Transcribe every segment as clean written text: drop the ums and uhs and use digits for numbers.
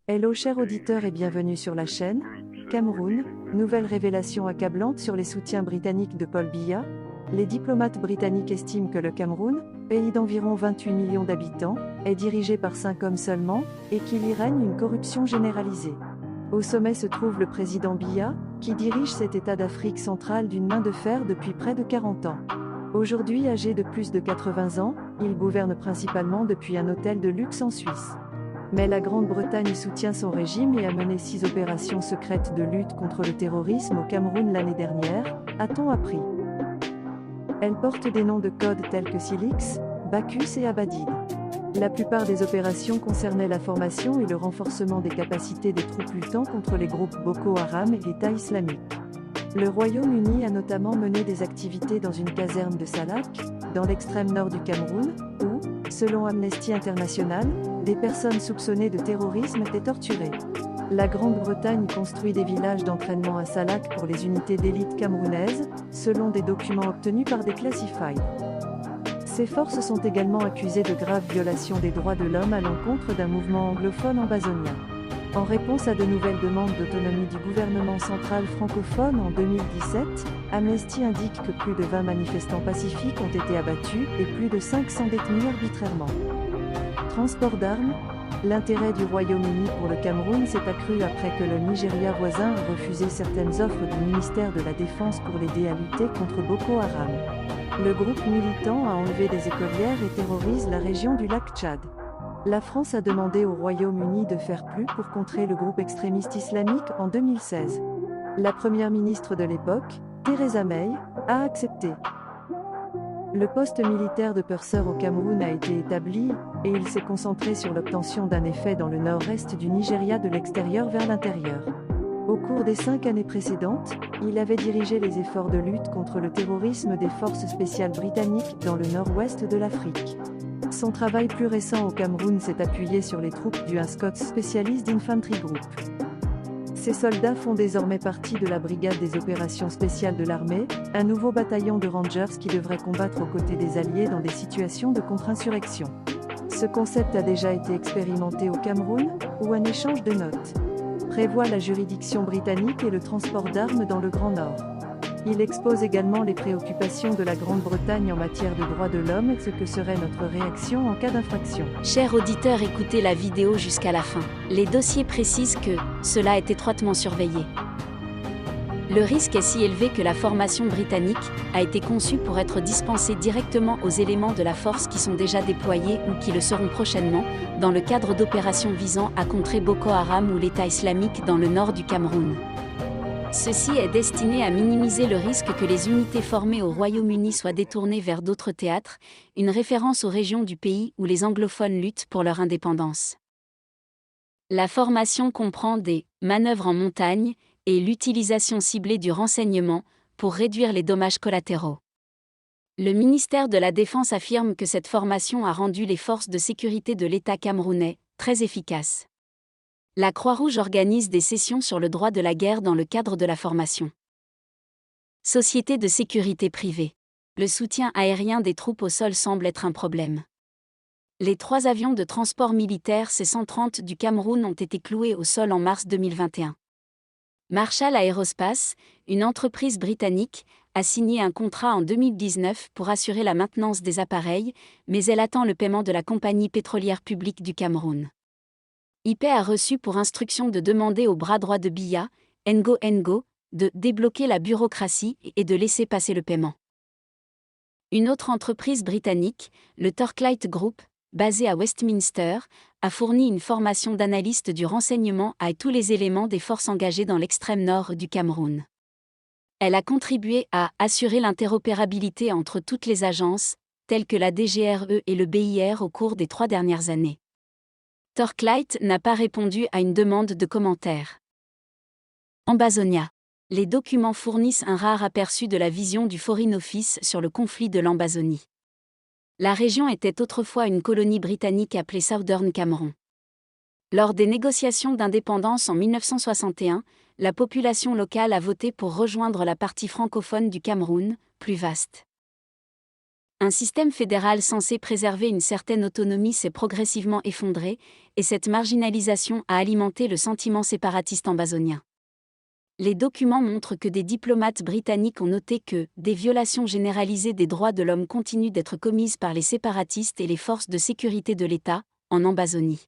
Hello chers auditeurs et bienvenue sur la chaîne. Cameroun, nouvelle révélation accablante sur les soutiens britanniques de Paul Biya. Les diplomates britanniques estiment que le Cameroun, pays d'environ 28 millions d'habitants, est dirigé par 5 hommes seulement, et qu'il y règne une corruption généralisée. Au sommet se trouve le président Biya, qui dirige cet État d'Afrique centrale d'une main de fer depuis près de 40 ans. Aujourd'hui âgé de plus de 80 ans, il gouverne principalement depuis un hôtel de luxe en Suisse. Mais la Grande-Bretagne soutient son régime et a mené 6 opérations secrètes de lutte contre le terrorisme au Cameroun l'année dernière, a-t-on appris. Elles portent des noms de code tels que Silix, Bacchus et Abadid. La plupart des opérations concernaient la formation et le renforcement des capacités des troupes luttant contre les groupes Boko Haram et l'État islamique. Le Royaume-Uni a notamment mené des activités dans une caserne de Salak, dans l'extrême nord du Cameroun, où, selon Amnesty International, des personnes soupçonnées de terrorisme étaient torturées. La Grande-Bretagne construit des villages d'entraînement à Salak pour les unités d'élite camerounaises, selon des documents obtenus par des classifieds. Ces forces sont également accusées de graves violations des droits de l'homme à l'encontre d'un mouvement anglophone ambazonien. En réponse à de nouvelles demandes d'autonomie du gouvernement central francophone en 2017, Amnesty indique que plus de 20 manifestants pacifiques ont été abattus et plus de 500 détenus arbitrairement. Transport d'armes. L'intérêt du Royaume-Uni pour le Cameroun s'est accru après que le Nigeria voisin a refusé certaines offres du ministère de la Défense pour l'aider à lutter contre Boko Haram. Le groupe militant a enlevé des écolières et terrorise la région du lac Tchad. La France a demandé au Royaume-Uni de faire plus pour contrer le groupe extrémiste islamique en 2016. La première ministre de l'époque, Theresa May, a accepté. Le poste militaire de Purser au Cameroun a été établi, et il s'est concentré sur l'obtention d'un effet dans le nord-est du Nigeria de l'extérieur vers l'intérieur. Au cours des 5 années précédentes, il avait dirigé les efforts de lutte contre le terrorisme des forces spéciales britanniques dans le nord-ouest de l'Afrique. Son travail plus récent au Cameroun s'est appuyé sur les troupes du 1 Scots Specialist Infantry Group. Ces soldats font désormais partie de la brigade des opérations spéciales de l'armée, un nouveau bataillon de Rangers qui devrait combattre aux côtés des Alliés dans des situations de contre-insurrection. Ce concept a déjà été expérimenté au Cameroun, où un échange de notes prévoit la juridiction britannique et le transport d'armes dans le Grand Nord. Il expose également les préoccupations de la Grande-Bretagne en matière de droits de l'homme et ce que serait notre réaction en cas d'infraction. Chers auditeurs, écoutez la vidéo jusqu'à la fin. Les dossiers précisent que cela est étroitement surveillé. Le risque est si élevé que la formation britannique a été conçue pour être dispensée directement aux éléments de la force qui sont déjà déployés ou qui le seront prochainement, dans le cadre d'opérations visant à contrer Boko Haram ou l'État islamique dans le nord du Cameroun. Ceci est destiné à minimiser le risque que les unités formées au Royaume-Uni soient détournées vers d'autres théâtres, une référence aux régions du pays où les anglophones luttent pour leur indépendance. La formation comprend des manœuvres en montagne et l'utilisation ciblée du renseignement pour réduire les dommages collatéraux. Le ministère de la Défense affirme que cette formation a rendu les forces de sécurité de l'État camerounais très efficaces. La Croix-Rouge organise des sessions sur le droit de la guerre dans le cadre de la formation. Société de sécurité privée. Le soutien aérien des troupes au sol semble être un problème. Les 3 avions de transport militaire C-130 du Cameroun ont été cloués au sol en mars 2021. Marshall Aerospace, une entreprise britannique, a signé un contrat en 2019 pour assurer la maintenance des appareils, mais elle attend le paiement de la compagnie pétrolière publique du Cameroun. IP a reçu pour instruction de demander au bras droit de Biya, Ngo, de débloquer la bureaucratie et de laisser passer le paiement. Une autre entreprise britannique, le Torchlight Group, basée à Westminster, a fourni une formation d'analyste du renseignement à tous les éléments des forces engagées dans l'extrême nord du Cameroun. Elle a contribué à assurer l'interopérabilité entre toutes les agences, telles que la DGRE et le BIR au cours des 3 dernières années. Torchlight n'a pas répondu à une demande de commentaires. Ambazonia. Les documents fournissent un rare aperçu de la vision du Foreign Office sur le conflit de l'Ambazonie. La région était autrefois une colonie britannique appelée Southern Cameroon. Lors des négociations d'indépendance en 1961, la population locale a voté pour rejoindre la partie francophone du Cameroun, plus vaste. Un système fédéral censé préserver une certaine autonomie s'est progressivement effondré, et cette marginalisation a alimenté le sentiment séparatiste ambazonien. Les documents montrent que des diplomates britanniques ont noté que des violations généralisées des droits de l'homme continuent d'être commises par les séparatistes et les forces de sécurité de l'État, en Ambazonie.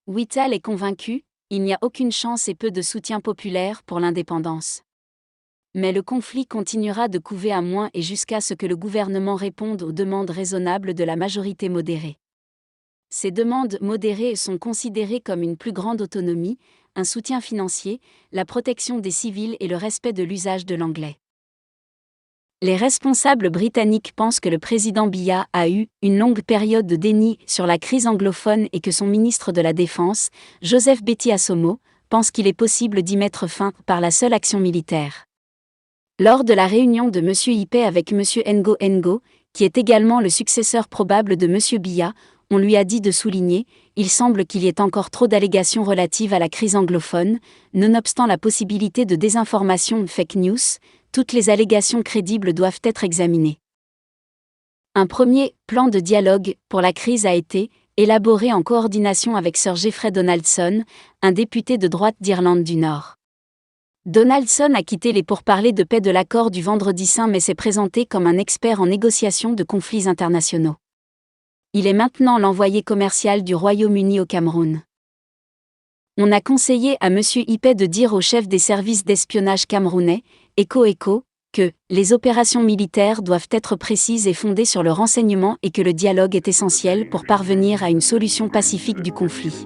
Whittal est convaincu, il n'y a aucune chance et peu de soutien populaire pour l'indépendance. Mais le conflit continuera de couver à moins et jusqu'à ce que le gouvernement réponde aux demandes raisonnables de la majorité modérée. Ces demandes modérées sont considérées comme une plus grande autonomie, un soutien financier, la protection des civils et le respect de l'usage de l'anglais. Les responsables britanniques pensent que le président Biya a eu une longue période de déni sur la crise anglophone et que son ministre de la Défense, Joseph Betty Asomo, pense qu'il est possible d'y mettre fin par la seule action militaire. Lors de la réunion de M. Ipeh avec M. Ngo Ngo, qui est également le successeur probable de M. Biya, on lui a dit de souligner « Il semble qu'il y ait encore trop d'allégations relatives à la crise anglophone, nonobstant la possibilité de désinformation fake news, toutes les allégations crédibles doivent être examinées. » Un premier « plan de dialogue » pour la crise a été élaboré en coordination avec Sir Geoffrey Donaldson, un député de droite d'Irlande du Nord. Donaldson a quitté les pourparlers de paix de l'accord du Vendredi Saint mais s'est présenté comme un expert en négociation de conflits internationaux. Il est maintenant l'envoyé commercial du Royaume-Uni au Cameroun. On a conseillé à M. Ipeh de dire au chef des services d'espionnage camerounais, ECO, que les opérations militaires doivent être précises et fondées sur le renseignement et que le dialogue est essentiel pour parvenir à une solution pacifique du conflit.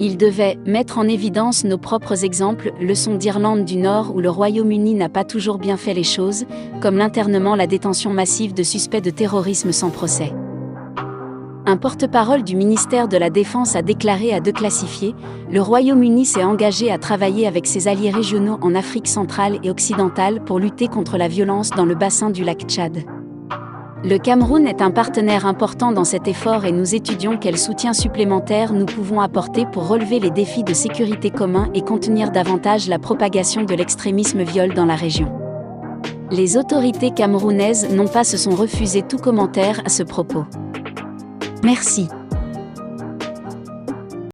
Il devait mettre en évidence nos propres exemples, leçons d'Irlande du Nord où le Royaume-Uni n'a pas toujours bien fait les choses, comme l'internement, la détention massive de suspects de terrorisme sans procès. Un porte-parole du ministère de la Défense a déclaré à Deux Classifiés, le Royaume-Uni s'est engagé à travailler avec ses alliés régionaux en Afrique centrale et occidentale pour lutter contre la violence dans le bassin du lac Tchad. Le Cameroun est un partenaire important dans cet effort et nous étudions quel soutien supplémentaire nous pouvons apporter pour relever les défis de sécurité communs et contenir davantage la propagation de l'extrémisme viol dans la région. Les autorités camerounaises n'ont pas se sont refusé tout commentaire à ce propos. Merci.